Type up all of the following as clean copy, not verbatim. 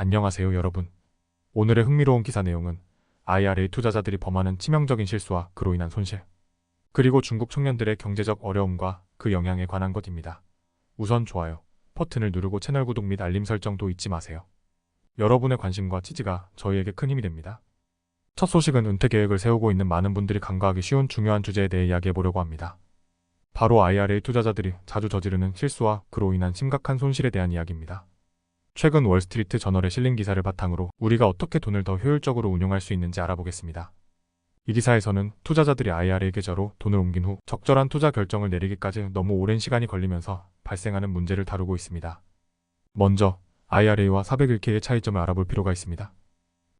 안녕하세요 여러분. 오늘의 흥미로운 기사 내용은 IRA 투자자들이 범하는 치명적인 실수와 그로 인한 손실, 그리고 중국 청년들의 경제적 어려움과 그 영향에 관한 것입니다. 우선 좋아요 버튼을 누르고 채널 구독 및 알림 설정도 잊지 마세요. 여러분의 관심과 지지가 저희에게 큰 힘이 됩니다. 첫 소식은 은퇴 계획을 세우고 있는 많은 분들이 간과하기 쉬운 중요한 주제에 대해 이야기해 보려고 합니다. 바로 IRA 투자자들이 자주 저지르는 실수와 그로 인한 심각한 손실에 대한 이야기입니다. 최근 월스트리트 저널에 실린 기사를 바탕으로 우리가 어떻게 돈을 더 효율적으로 운용할 수 있는지 알아보겠습니다. 이 기사에서는 투자자들이 IRA 계좌로 돈을 옮긴 후 적절한 투자 결정을 내리기까지 너무 오랜 시간이 걸리면서 발생하는 문제를 다루고 있습니다. 먼저 IRA와 401k의 차이점을 알아볼 필요가 있습니다.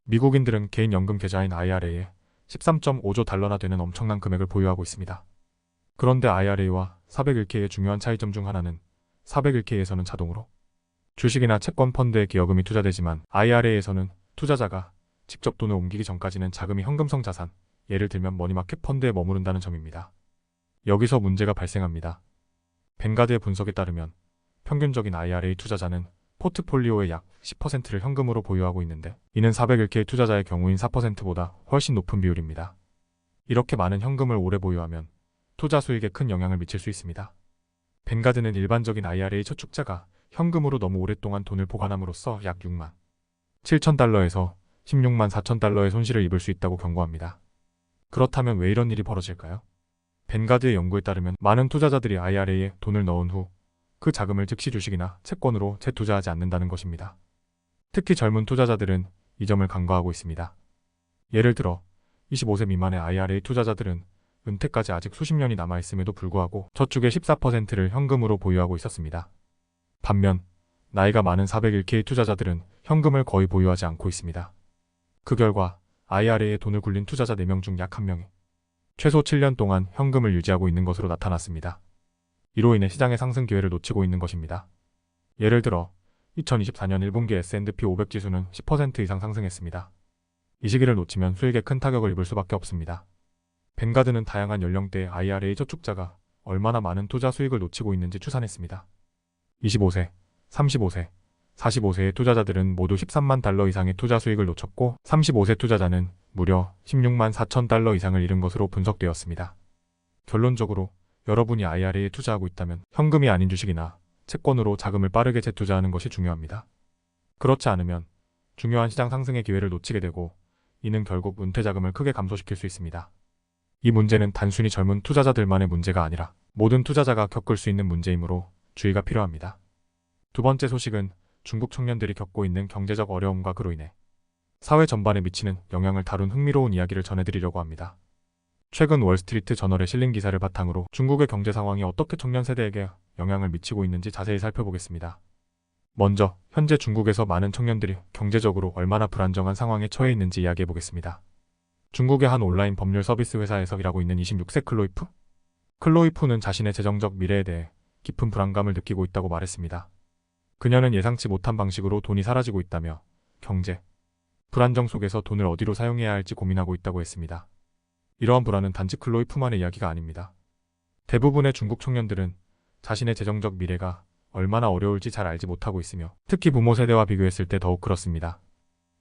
미국인들은 개인 연금 계좌인 IRA에 13.5조 달러나 되는 엄청난 금액을 보유하고 있습니다. 그런데 IRA와 401k의 중요한 차이점 중 하나는 401k에서는 자동으로 주식이나 채권 펀드에 기여금이 투자되지만 IRA에서는 투자자가 직접 돈을 옮기기 전까지는 자금이 현금성 자산, 예를 들면 머니마켓 펀드에 머무른다는 점입니다. 여기서 문제가 발생합니다. 뱅가드의 분석에 따르면 평균적인 IRA 투자자는 포트폴리오의 약 10%를 현금으로 보유하고 있는데 이는 401k 투자자의 경우인 4%보다 훨씬 높은 비율입니다. 이렇게 많은 현금을 오래 보유하면 투자 수익에 큰 영향을 미칠 수 있습니다. 뱅가드는 일반적인 IRA 저축자가 현금으로 너무 오랫동안 돈을 보관함으로써 약 6만 7천 달러에서 16만 4천 달러의 손실을 입을 수 있다고 경고합니다. 그렇다면 왜 이런 일이 벌어질까요? 뱅가드의 연구에 따르면 많은 투자자들이 IRA에 돈을 넣은 후 그 자금을 즉시 주식이나 채권으로 재투자하지 않는다는 것입니다. 특히 젊은 투자자들은 이 점을 간과하고 있습니다. 예를 들어 25세 미만의 IRA 투자자들은 은퇴까지 아직 수십 년이 남아있음에도 불구하고 저축의 14%를 현금으로 보유하고 있었습니다. 반면 나이가 많은 401k 투자자들은 현금을 거의 보유하지 않고 있습니다. 그 결과 IRA에 돈을 굴린 투자자 4명 중 약 1명이 최소 7년 동안 현금을 유지하고 있는 것으로 나타났습니다. 이로 인해 시장의 상승 기회를 놓치고 있는 것입니다. 예를 들어 2024년 1분기 S&P 500 지수는 10% 이상 상승했습니다. 이 시기를 놓치면 수익에 큰 타격을 입을 수밖에 없습니다. 뱅가드는 다양한 연령대의 IRA 저축자가 얼마나 많은 투자 수익을 놓치고 있는지 추산했습니다. 25세, 35세, 45세의 투자자들은 모두 13만 달러 이상의 투자 수익을 놓쳤고 35세 투자자는 무려 16만 4천 달러 이상을 잃은 것으로 분석되었습니다. 결론적으로 여러분이 IRA에 투자하고 있다면 현금이 아닌 주식이나 채권으로 자금을 빠르게 재투자하는 것이 중요합니다. 그렇지 않으면 중요한 시장 상승의 기회를 놓치게 되고 이는 결국 은퇴 자금을 크게 감소시킬 수 있습니다. 이 문제는 단순히 젊은 투자자들만의 문제가 아니라 모든 투자자가 겪을 수 있는 문제이므로 주의가 필요합니다. 두 번째 소식은 중국 청년들이 겪고 있는 경제적 어려움과 그로 인해 사회 전반에 미치는 영향을 다룬 흥미로운 이야기를 전해드리려고 합니다. 최근 월스트리트 저널에 실린 기사를 바탕으로 중국의 경제 상황이 어떻게 청년 세대에게 영향을 미치고 있는지 자세히 살펴보겠습니다. 먼저 현재 중국에서 많은 청년들이 경제적으로 얼마나 불안정한 상황에 처해 있는지 이야기해 보겠습니다. 중국의 한 온라인 법률 서비스 회사에서 일하고 있는 26세 클로이프? 클로이프는 자신의 재정적 미래에 대해 깊은 불안감을 느끼고 있다고 말했습니다. 그녀는 예상치 못한 방식으로 돈이 사라지고 있다며 경제 불안정 속에서 돈을 어디로 사용해야 할지 고민하고 있다고 했습니다. 이러한 불안은 단지 클로이프만의 이야기가 아닙니다. 대부분의 중국 청년들은 자신의 재정적 미래가 얼마나 어려울지 잘 알지 못하고 있으며 특히 부모 세대와 비교했을 때 더욱 그렇습니다.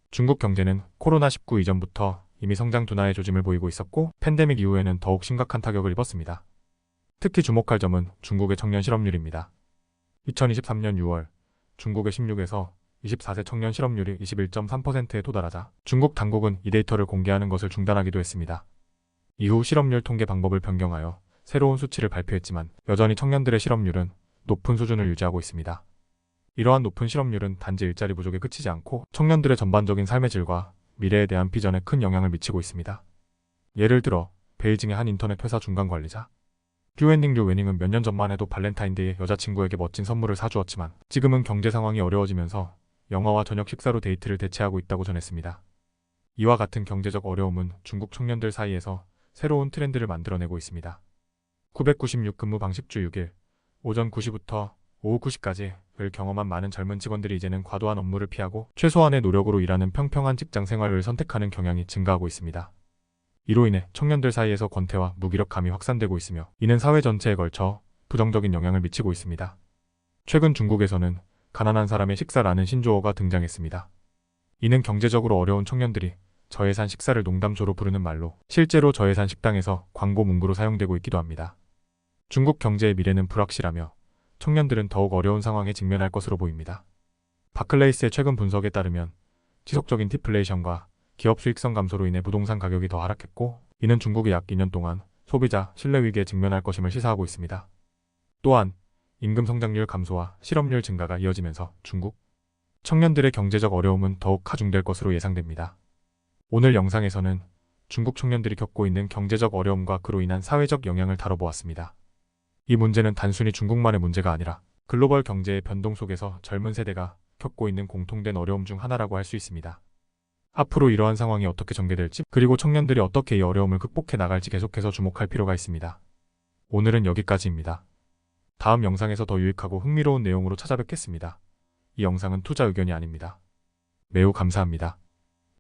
중국 경제는 코로나19 이전부터 이미 성장 둔화의 조짐을 보이고 있었고 팬데믹 이후에는 더욱 심각한 타격을 입었습니다. 특히 주목할 점은 중국의 청년 실업률입니다. 2023년 6월 중국의 16에서 24세 청년 실업률이 21.3%에 도달하자 중국 당국은 이 데이터를 공개하는 것을 중단하기도 했습니다. 이후 실업률 통계 방법을 변경하여 새로운 수치를 발표했지만 여전히 청년들의 실업률은 높은 수준을 유지하고 있습니다. 이러한 높은 실업률은 단지 일자리 부족에 그치지 않고 청년들의 전반적인 삶의 질과 미래에 대한 비전에 큰 영향을 미치고 있습니다. 예를 들어 베이징의 한 인터넷 회사 중간 관리자 류웬닝 웨닝은 몇 년 전만 해도 발렌타인데이에 여자친구에게 멋진 선물을 사주었지만 지금은 경제 상황이 어려워지면서 영화와 저녁 식사로 데이트를 대체하고 있다고 전했습니다. 이와 같은 경제적 어려움은 중국 청년들 사이에서 새로운 트렌드를 만들어내고 있습니다. 996 근무 방식 주 6일, 오전 9시부터 오후 9시까지를 경험한 많은 젊은 직원들이 이제는 과도한 업무를 피하고 최소한의 노력으로 일하는 평평한 직장 생활을 선택하는 경향이 증가하고 있습니다. 이로 인해 청년들 사이에서 권태와 무기력감이 확산되고 있으며 이는 사회 전체에 걸쳐 부정적인 영향을 미치고 있습니다. 최근 중국에서는 가난한 사람의 식사라는 신조어가 등장했습니다. 이는 경제적으로 어려운 청년들이 저예산 식사를 농담조로 부르는 말로 실제로 저예산 식당에서 광고 문구로 사용되고 있기도 합니다. 중국 경제의 미래는 불확실하며 청년들은 더욱 어려운 상황에 직면할 것으로 보입니다. 바클레이스의 최근 분석에 따르면 지속적인 디플레이션과 기업 수익성 감소로 인해 부동산 가격이 더 하락했고, 이는 중국이 약 2년 동안 소비자 신뢰 위기에 직면할 것임을 시사하고 있습니다. 또한 임금 성장률 감소와 실업률 증가가 이어지면서 중국 청년들의 경제적 어려움은 더욱 가중될 것으로 예상됩니다. 오늘 영상에서는 중국 청년들이 겪고 있는 경제적 어려움과 그로 인한 사회적 영향을 다뤄보았습니다. 이 문제는 단순히 중국만의 문제가 아니라 글로벌 경제의 변동 속에서 젊은 세대가 겪고 있는 공통된 어려움 중 하나라고 할 수 있습니다. 앞으로 이러한 상황이 어떻게 전개될지, 그리고 청년들이 어떻게 이 어려움을 극복해 나갈지 계속해서 주목할 필요가 있습니다. 오늘은 여기까지입니다. 다음 영상에서 더 유익하고 흥미로운 내용으로 찾아뵙겠습니다. 이 영상은 투자 의견이 아닙니다. 매우 감사합니다.